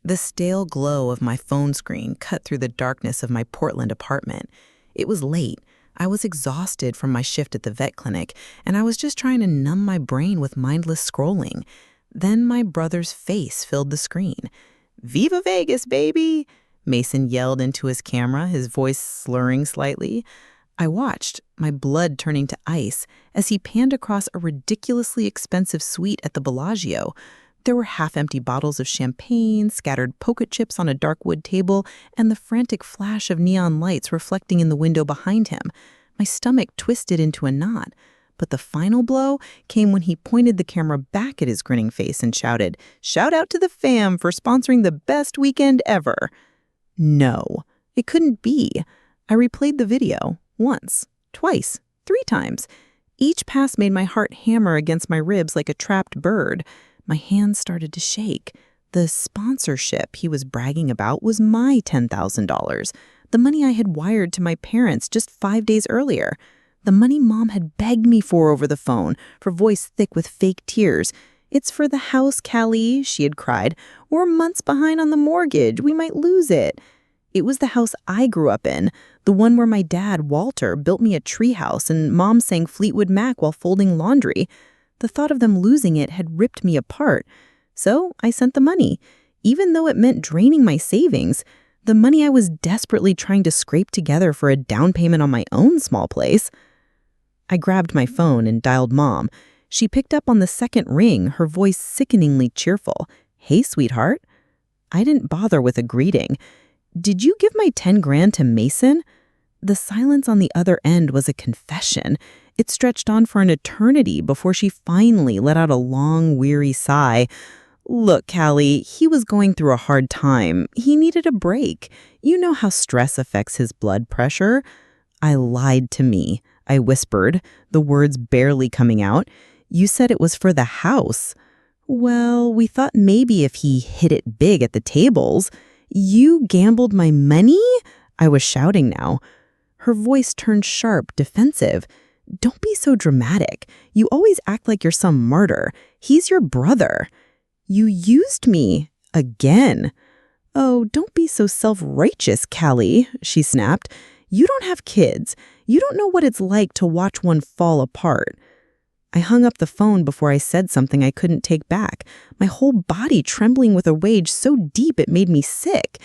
The stale glow of my phone screen cut through the darkness of my Portland apartment. It was late. I was exhausted from my shift at the vet clinic, and I was just trying to numb my brain with mindless scrolling. Then my brother's face filled the screen. "Viva Vegas, baby!" Mason yelled into his camera, his voice slurring slightly. I watched, my blood turning to ice, as he panned across a ridiculously expensive suite at the Bellagio. There were half-empty bottles of champagne, scattered pocket chips on a dark wood table, and the frantic flash of neon lights reflecting in the window behind him. My stomach twisted into a knot. But the final blow came when he pointed the camera back at his grinning face and shouted, "Shout out to the fam for sponsoring the best weekend ever." No, it couldn't be. I replayed the video once, twice, 3 times. Each pass made my heart hammer against my ribs like a trapped bird. My hands started to shake. The sponsorship he was bragging about was my $10,000, the money I had wired to my parents just 5 days earlier. The money Mom had begged me for over the phone, her voice thick with fake tears. "It's for the house, Callie," she had cried. "We're months behind on the mortgage. We might lose it." It was the house I grew up in, the one where my dad, Walter, built me a treehouse and Mom sang Fleetwood Mac while folding laundry. The thought of them losing it had ripped me apart. So I sent the money, even though it meant draining my savings, the money I was desperately trying to scrape together for a down payment on my own small place. I grabbed my phone and dialed Mom. She picked up on the second ring, her voice sickeningly cheerful. "Hey, sweetheart." I didn't bother with a greeting. "Did you give my 10 grand to Mason?" The silence on the other end was a confession. It stretched on for an eternity before she finally let out a long, weary sigh. "Look, Callie, he was going through a hard time. He needed a break. You know how stress affects his blood pressure." I lied to me. I whispered, the words barely coming out. "You said it was for the house." "Well, we thought maybe if he hit it big at the tables." "You gambled my money?" I was shouting now. Her voice turned sharp, defensive. "Don't be so dramatic. You always act like you're some martyr. He's your brother." "You used me. Again." "Oh, don't be so self-righteous, Callie," she snapped. "You don't have kids. You don't know what it's like to watch one fall apart." I hung up the phone before I said something I couldn't take back, my whole body trembling with a rage so deep it made me sick.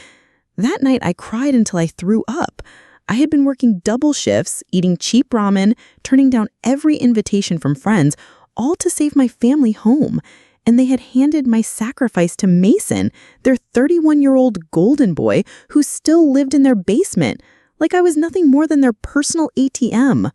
That night I cried until I threw up. I had been working double shifts, eating cheap ramen, turning down every invitation from friends, all to save my family home. And they had handed my sacrifice to Mason, their 31-year-old golden boy who still lived in their basement, like I was nothing more than their personal ATM.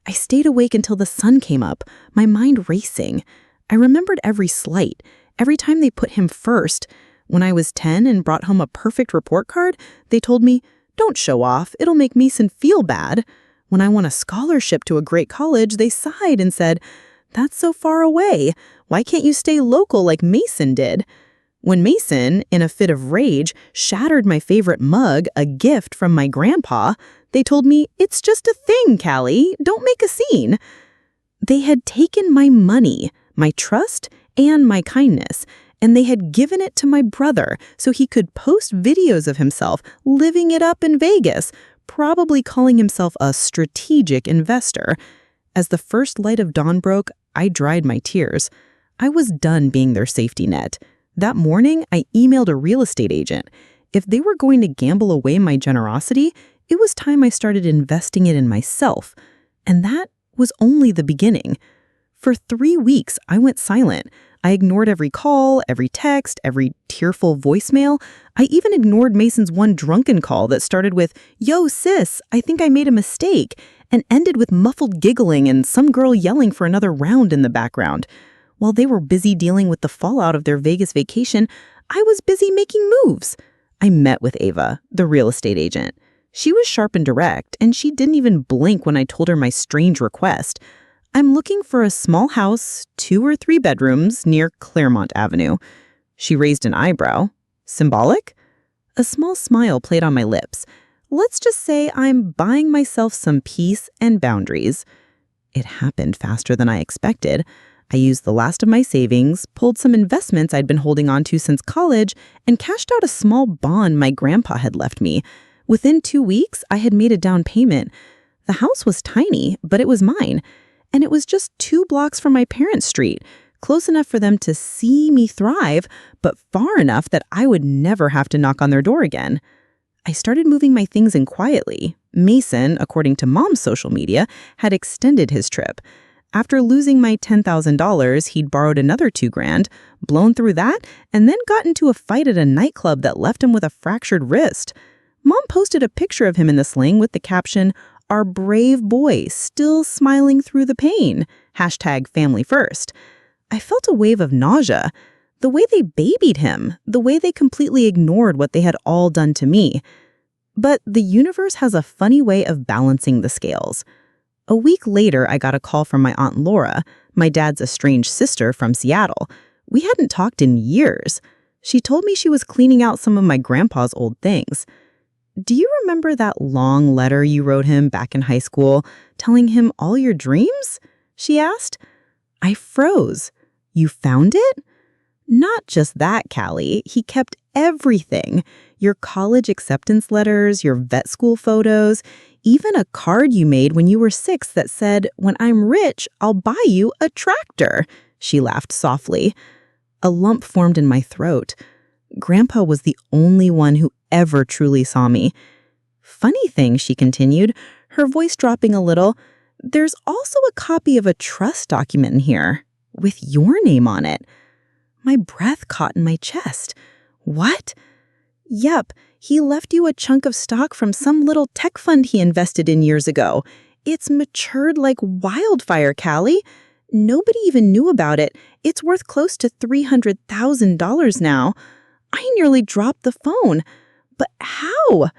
I stayed awake until the sun came up, my mind racing. I remembered every slight, every time they put him first. When I was 10 and brought home a perfect report card, they told me, "Don't show off, it'll make Mason feel bad." When I won a scholarship to a great college, they sighed and said, "That's so far away. Why can't you stay local like Mason did?" When Mason, in a fit of rage, shattered my favorite mug, a gift from my grandpa, they told me, "It's just a thing, Callie. Don't make a scene." They had taken my money, my trust, and my kindness, and they had given it to my brother so he could post videos of himself living it up in Vegas, probably calling himself a strategic investor. As the first light of dawn broke, I dried my tears. I was done being their safety net. That morning, I emailed a real estate agent. If they were going to gamble away my generosity, it was time I started investing it in myself. And that was only the beginning. For 3 weeks, I went silent. I ignored every call, every text, every tearful voicemail. I even ignored Mason's one drunken call that started with, "Yo, sis, I think I made a mistake," and ended with muffled giggling and some girl yelling for another round in the background. While they were busy dealing with the fallout of their Vegas vacation, I was busy making moves. I met with Ava, the real estate agent. She was sharp and direct, and she didn't even blink when I told her my strange request. "I'm looking for a small house, 2 or 3 bedrooms, near Claremont Avenue." She raised an eyebrow. "Symbolic?" A small smile played on my lips. "Let's just say I'm buying myself some peace and boundaries." It happened faster than I expected. I used the last of my savings, pulled some investments I'd been holding on to since college, and cashed out a small bond my grandpa had left me. Within 2 weeks, I had made a down payment. The house was tiny, but it was mine. And it was just 2 blocks from my parents' street, close enough for them to see me thrive, but far enough that I would never have to knock on their door again. I started moving my things in quietly. Mason, according to Mom's social media, had extended his trip. After losing my $10,000, he'd borrowed another $2,000, blown through that, and then got into a fight at a nightclub that left him with a fractured wrist. Mom posted a picture of him in the sling with the caption, "Our brave boy still smiling through the pain. #family first." I felt a wave of nausea. The way they babied him, the way they completely ignored what they had all done to me. But the universe has a funny way of balancing the scales. A week later, I got a call from my Aunt Laura, my dad's estranged sister from Seattle. We hadn't talked in years. She told me she was cleaning out some of my grandpa's old things. "Do you remember that long letter you wrote him back in high school, telling him all your dreams?" she asked. I froze. "You found it?" "Not just that, Callie. He kept everything. Your college acceptance letters, your vet school photos, even a card you made when you were 6 that said, 'When I'm rich, I'll buy you a tractor.'" She laughed softly. A lump formed in my throat. Grandpa was the only one who ever truly saw me. "Funny thing," she continued, her voice dropping a little, "there's also a copy of a trust document in here, with your name on it." My breath caught in my chest. "What?" "Yep, he left you a chunk of stock from some little tech fund he invested in years ago. It's matured like wildfire, Callie. Nobody even knew about it. It's worth close to $300,000 now." I nearly dropped the phone. "But how?"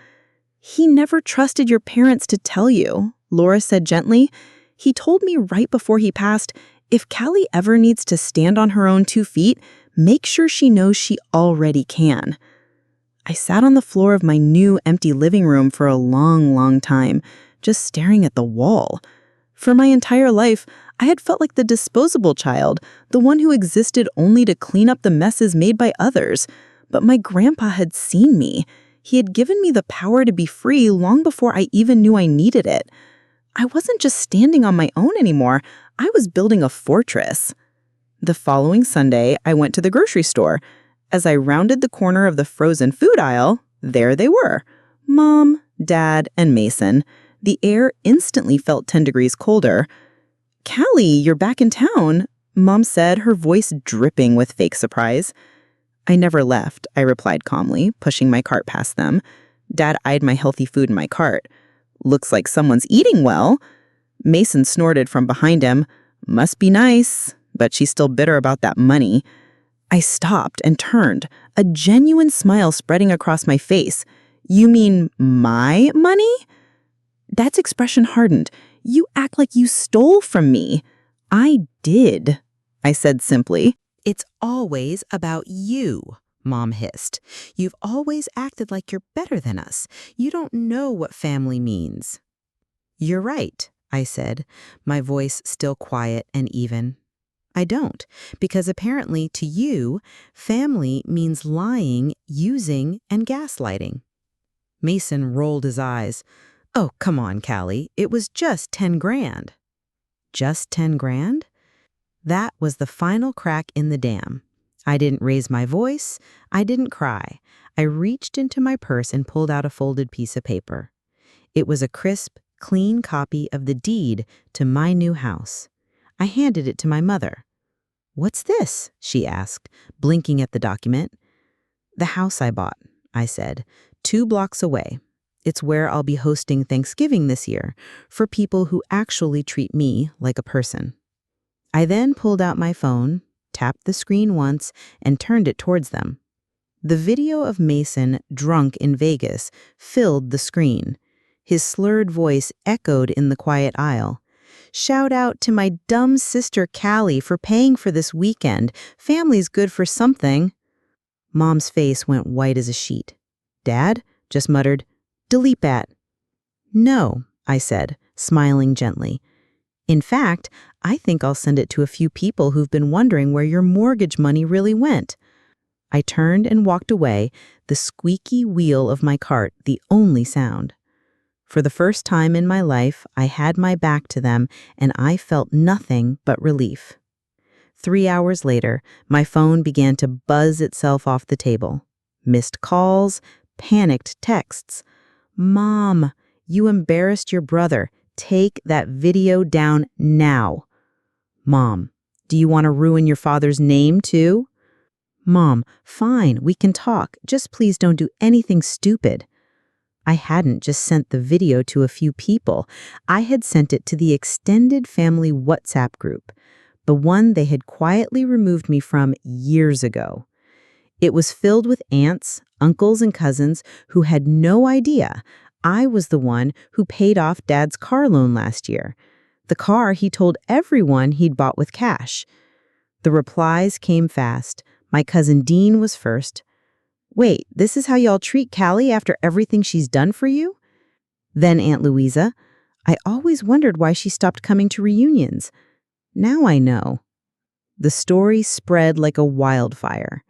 "He never trusted your parents to tell you," Laura said gently. "He told me right before he passed, if Callie ever needs to stand on her own 2 feet, make sure she knows she already can." I sat on the floor of my new empty living room for a long time, just staring at the wall. For my entire life, I had felt like the disposable child, the one who existed only to clean up the messes made by others. But my grandpa had seen me. He had given me the power to be free long before I even knew I needed it. I wasn't just standing on my own anymore. I was building a fortress. The following Sunday, I went to the grocery store. As I rounded the corner of the frozen food aisle, there they were. Mom, Dad, and Mason. The air instantly felt 10 degrees colder. "Callie, you're back in town," Mom said, her voice dripping with fake surprise. "I never left," I replied calmly, pushing my cart past them. Dad eyed my healthy food in my cart. "Looks like someone's eating well." Mason snorted from behind him. "Must be nice, but she's still bitter about that money." I stopped and turned, a genuine smile spreading across my face. "You mean my money?" Dad's expression hardened. "You act like you stole from me." "I did," I said simply. "It's always about you," Mom hissed. "You've always acted like you're better than us. You don't know what family means." "You're right," I said, my voice still quiet and even. "I don't, because apparently to you, family means lying, using, and gaslighting." Mason rolled his eyes. "Oh, come on, Callie. It was just 10 grand. "Just 10 grand? That was the final crack in the dam. I didn't raise my voice. I didn't cry. I reached into my purse and pulled out a folded piece of paper. It was a crisp, clean copy of the deed to my new house. I handed it to my mother. "What's this?" she asked, blinking at the document. "The house I bought," I said, 2 blocks away. It's where I'll be hosting Thanksgiving this year for people who actually treat me like a person." I then pulled out my phone, tapped the screen once, and turned it towards them. The video of Mason drunk in Vegas filled the screen. His slurred voice echoed in the quiet aisle. "Shout out to my dumb sister Callie for paying for this weekend. Family's good for something." Mom's face went white as a sheet. Dad just muttered, "Delete that." "No," I said, smiling gently. "In fact, I think I'll send it to a few people who've been wondering where your mortgage money really went. I turned and walked away, the squeaky wheel of my cart the only sound. For the first time in my life, I had my back to them, and I felt nothing but relief. 3 hours later, my phone began to buzz itself off the table. Missed calls, panicked texts. "Mom, you embarrassed your brother. Take that video down now." "Mom, do you want to ruin your father's name too?" "Mom, fine, we can talk. Just please don't do anything stupid." I hadn't just sent the video to a few people. I had sent it to the extended family WhatsApp group, the one they had quietly removed me from years ago. It was filled with aunts, uncles, and cousins who had no idea I was the one who paid off Dad's car loan last year, the car he told everyone he'd bought with cash. The replies came fast. My cousin Dean was first. "Wait, this is how y'all treat Callie after everything she's done for you?" Then Aunt Louisa. "I always wondered why she stopped coming to reunions. Now I know." The story spread like a wildfire.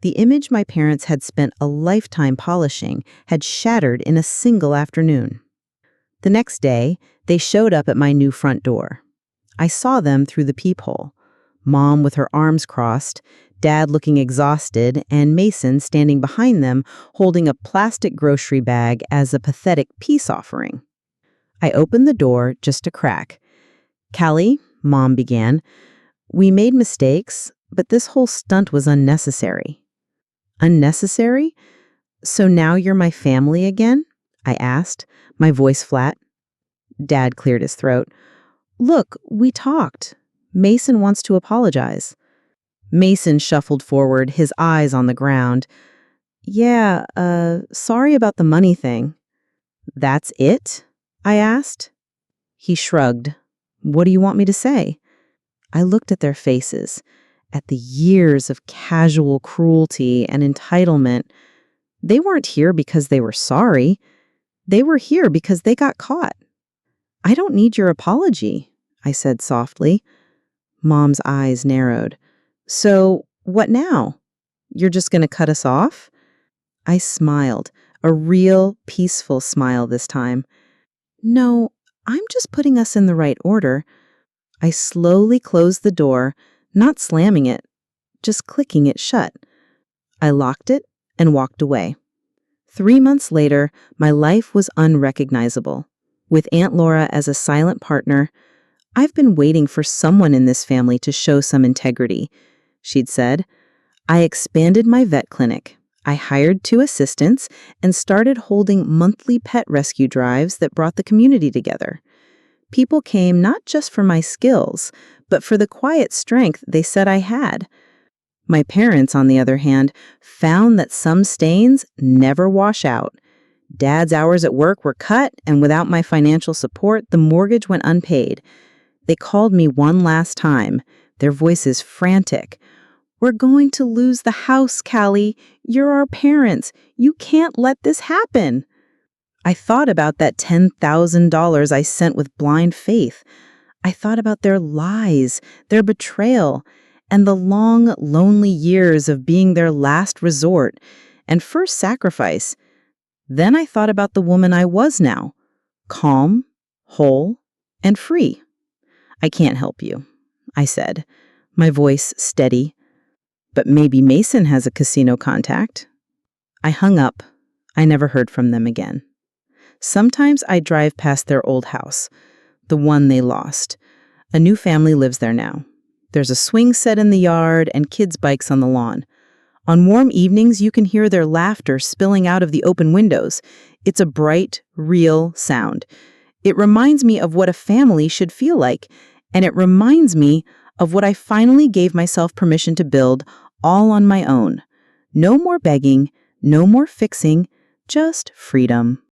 The image my parents had spent a lifetime polishing had shattered in a single afternoon. The next day, they showed up at my new front door. I saw them through the peephole. Mom with her arms crossed, Dad looking exhausted, and Mason standing behind them holding a plastic grocery bag as a pathetic peace offering. I opened the door just a crack. "Callie," Mom began, "we made mistakes, but this whole stunt was unnecessary." "Unnecessary? So now you're my family again?" I asked, my voice flat. Dad cleared his throat. "Look, we talked. Mason wants to apologize." Mason shuffled forward, his eyes on the ground. "Yeah, sorry about the money thing." "That's it?" I asked. He shrugged. "What do you want me to say?" I looked at their faces, at the years of casual cruelty and entitlement. They weren't here because they were sorry. They were here because they got caught. "I don't need your apology," I said softly. Mom's eyes narrowed. "So, what now? You're just going to cut us off?" I smiled, a real, peaceful smile this time. "No, I'm just putting us in the right order." I slowly closed the door, not slamming it, just clicking it shut. I locked it and walked away. 3 months later, my life was unrecognizable. With Aunt Laura as a silent partner, "I've been waiting for someone in this family to show some integrity," she'd said. I expanded my vet clinic. I hired 2 assistants and started holding monthly pet rescue drives that brought the community together. People came not just for my skills, but for the quiet strength they said I had. My parents, on the other hand, found that some stains never wash out. Dad's hours at work were cut, and without my financial support, the mortgage went unpaid. They called me one last time, their voices frantic. "We're going to lose the house, Callie. You're our parents. You can't let this happen." I thought about that $10,000 I sent with blind faith. I thought about their lies, their betrayal, and the long, lonely years of being their last resort and first sacrifice. Then I thought about the woman I was now, calm, whole, and free. "I can't help you," I said, my voice steady. "But maybe Mason has a casino contact." I hung up. I never heard from them again. Sometimes I drive past their old house, the one they lost. A new family lives there now. There's a swing set in the yard and kids' bikes on the lawn. On warm evenings, you can hear their laughter spilling out of the open windows. It's a bright, real sound. It reminds me of what a family should feel like, and it reminds me of what I finally gave myself permission to build all on my own. No more begging, no more fixing, just freedom.